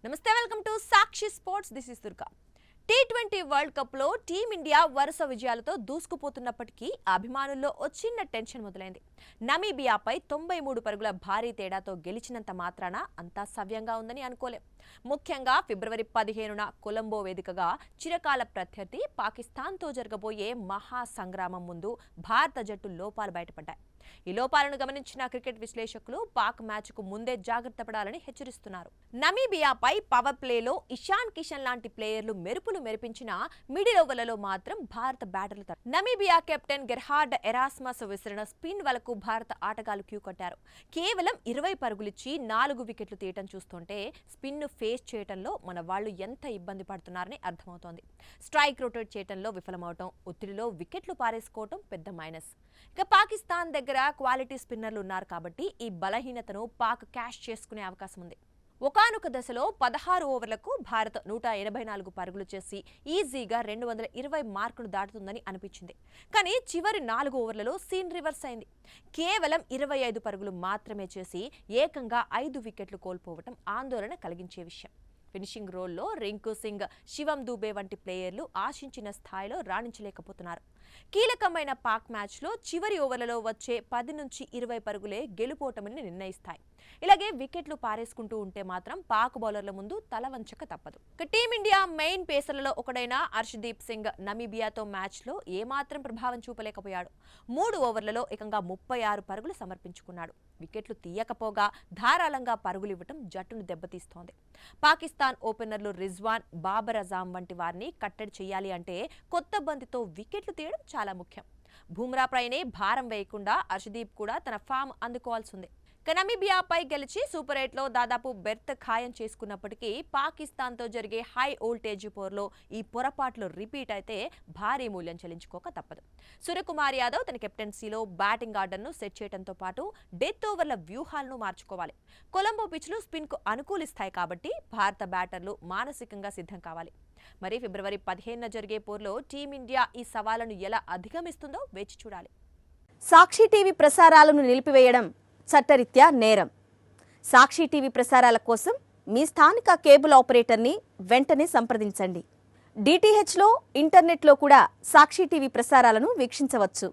నమస్తే welcome to Sakshi sports this is Durga T20 world cup లో team India వరుస విజయాలతో దూసుకుపోతున్నప్పటికీ అభిమానుల్లో ఓ చిన్న టెన్షన్ మొదలైంది. నమీబియాపై 93 పరుగుల భారీ తేడాతో గెలిచినంత మాత్రాన అంతా సవ్యంగా ఉందని అనుకోలేం. ముఖ్యంగా ఫిబ్రవరి 15న కొలంబో వేదికగా చిరకాల ప్రత్యర్థి పాకిస్తాన్తో జరగబోయే మహా సంగ్రామం ముందు భారత జట్టు లోపాలు బయటపడ్డాయి. ఈ లోపాలను గమనించిన క్రికెట్ విశ్లేషకులు పాక్ మ్యాచ్ కు ముందే జాగ్రత్త పడాలని హెచ్చరిస్తున్నారు. నమీబియాపై పవర్ ప్లేలో ఇషాన్ కిషన్ లాంటి ప్లేయర్లు మెరుపులు మెరిపించిన మిడిల్ ఓవర్లలో మాత్రం భారత బ్యాటర్లు నమీబియా కెప్టెన్ గెర్హార్డ్ ఎరాస్మస్ విసిరిన స్పిన్ వలకు భారత ఆటగాళ్లు క్యూ కట్టారు. కేవలం 20 పరుగులిచ్చి 4 వికెట్లు తీయటం చూస్తుంటే స్పిన్ ఫేస్ చేయడంలో మన వాళ్లు ఎంత ఇబ్బంది పడుతున్నారని అర్థమవుతోంది. స్ట్రైక్ రొటేట్ చేయడంలో విఫలమవటం, ఒత్తిడిలో వికెట్లు పారేసుకోవటం పెద్ద మైనస్. ఇక పాకిస్తాన్ దగ్గర క్వాలిటీ స్పిన్నర్లు ఉన్నారు కాబట్టి ఈ బలహీనతను పాక్ క్యాష్ చేసుకునే అవకాశం ఉంది. ఒకానొక దశలో 16 ఓవర్లకు భారత్ 184 పరుగులు చేసి ఈజీగా 220 మార్కులు దాటుతుందని అనిపించింది. కానీ చివరి 4 ఓవర్లలో సీన్ రివర్స్ అయింది. కేవలం 25 పరుగులు మాత్రమే చేసి ఏకంగా 5 వికెట్లు కోల్పోవటం ఆందోళన కలిగించే విషయం. ఫినిషింగ్ రోల్లో రింకు సింగ్, శివం దూబే వంటి ప్లేయర్లు ఆశించిన స్థాయిలో రాణించలేకపోతున్నారు. కీలకమైన పాక్ మ్యాచ్లో చివరి ఓవర్లలో వచ్చే 10 నుంచి 20 పరుగులే గెలుపోటమిని నిర్ణయిస్తాయి. ఇలాగే వికెట్లు పారేసుకుంటూ ఉంటే మాత్రం పాక్ బౌలర్ల ముందు తల వంచక తప్పదు. టీమిండియా మెయిన్ పేసర్లలో ఒకడైన హర్షదీప్ సింగ్ నమీబియాతో మ్యాచ్లో ఏమాత్రం ప్రభావం చూపలేకపోయాడు. 3 ఓవర్లలో ఏకంగా 36 పరుగులు సమర్పించుకున్నాడు. వికెట్లు తీయకపోగా ధారాళంగా పరుగులివ్వటం జట్టును దెబ్బతీస్తోంది. పాకిస్తాన్ ఓపెనర్లు రిజ్వాన్, బాబర్ అజాం వంటి వారిని కట్టడి చేయాలి అంటే కొత్త బంతితో వికెట్లు తీయడం చాలా ముఖ్యం. బుమ్రాపైనే భారం వేయకుండా హర్షదీప్ కూడా తన ఫామ్ అందుకోవాల్సి ఉంది. నమీబియాపై గెలిచి సూపర్ 8లో దాదాపు బెర్త్ ఖాయం చేసుకున్నప్పటికీ పాకిస్తాన్తో జరిగే హై వోల్టేజ్ పోర్లో ఈ పొరపాట్లు రిపీట్ అయితే భారీ మూల్యం చెల్లించుకోక తప్పదు. సూర్యకుమార్ యాదవ్ తన కెప్టెన్సీలో బ్యాటింగ్ ఆర్డర్ను సెట్ చేయడంతో పాటు డెత్ ఓవర్ల వ్యూహాలను మార్చుకోవాలి. కొలంబో పిచ్లు స్పిన్కు అనుకూలిస్తాయి కాబట్టి భారత బ్యాటర్లు మానసికంగా సిద్ధం కావాలి. మరి ఫిబ్రవరి 15న జరిగే పోర్లో టీమిండియా ఈ సవాళ్లను ఎలా అధిగమిస్తుందో వేచి చూడాలి. సాక్షి టీవీ ప్రసారాలను నిలిపివేయడం చట్టరీత్యా నేరం. సాక్షి టీవీ ప్రసారాల కోసం మీ స్థానిక కేబుల్ ఆపరేటర్ని వెంటనే సంప్రదించండి. డిటిహెచ్లో, ఇంటర్నెట్లో కూడా సాక్షి టీవీ ప్రసారాలను వీక్షించవచ్చు.